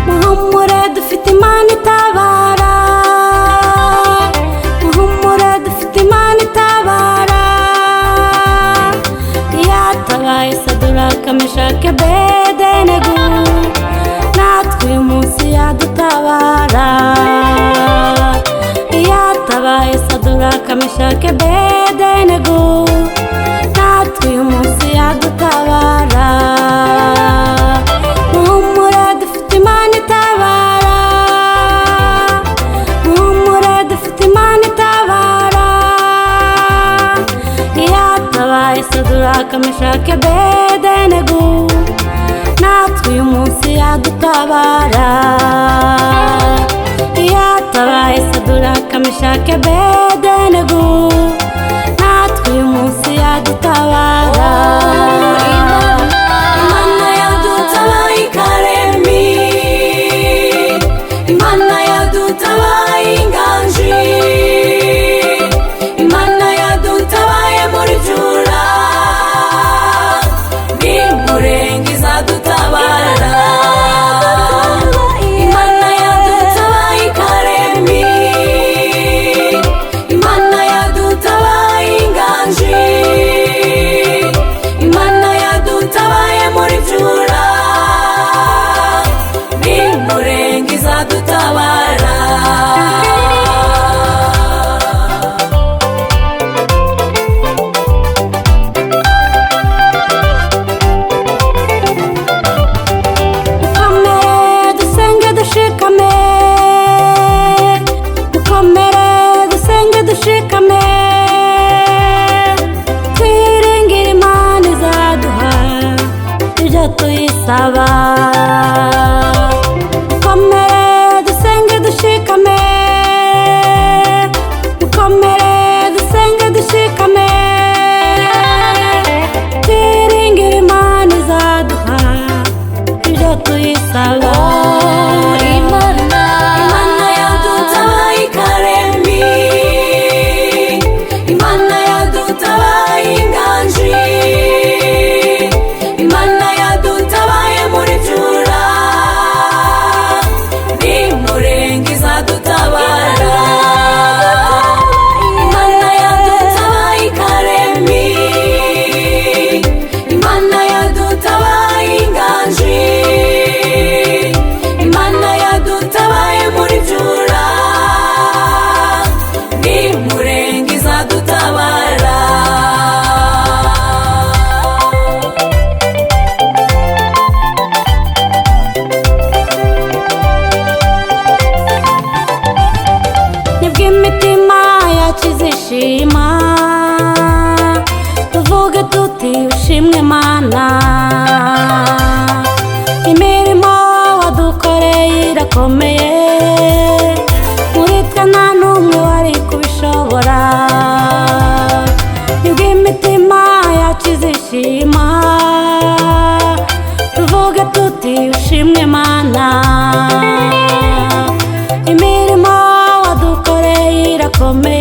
muhumure dufite Imana itabara, muhumure dufite Imana itabara. Yatabaye Saduraka Meshaki Abedenego, natwe uyu munsi yadutabara. Yatabaye Saduraka Meshaki Abedenego, natwe uyu munsi yadutabara. Muhumure dufite Imana itabara, muhumure dufite Imana itabara. Yatabaye Saduraka Meshaki Abedenego, natwe uyu munsi yadutabara. Yatabaye Saduraka Meshaki Abedenego, natwe uyu munsi yadutabara. Imana yadutabaye ikaremi, Imana yadutabaye inganji, Imana yadutabaye muri jura, n'imurenge izadutabara. Imana yadutabaye ikaremi, Imana yadutabaye inganji, Imana yadutabaye muri jura, n'imurenge izadutabara. Mukomere dusenge dushikame, mukomere dusenge dushikame, twiringire Imana izaduha ibyo tuyisaba. Mukomere dusenge dushikame, mukomere dusenge dushikame, twiringire Imana izaduha ibyo tuyisaba. Imana yadutabaye ikaremi, Imana yadutabaye inganji, Imana yadutabaye muri jura, n'imurenge izadutabara. Imana yadutabaye ikaremi, Imana yadutabaye inganji, Imana yadutabaye muri jura, n'imurenge izadutabara. Nibwo imitima yacu izishima, tuvuge tuti ushimwe Mana. Imirimo wadukoreye irakomeye, muri twe nta n'umwe wari kubishobora. Nibwo imitima yacu izishima, tuvuge tuti ushimwe Mana. Imirimo wadukoreye irakomeye,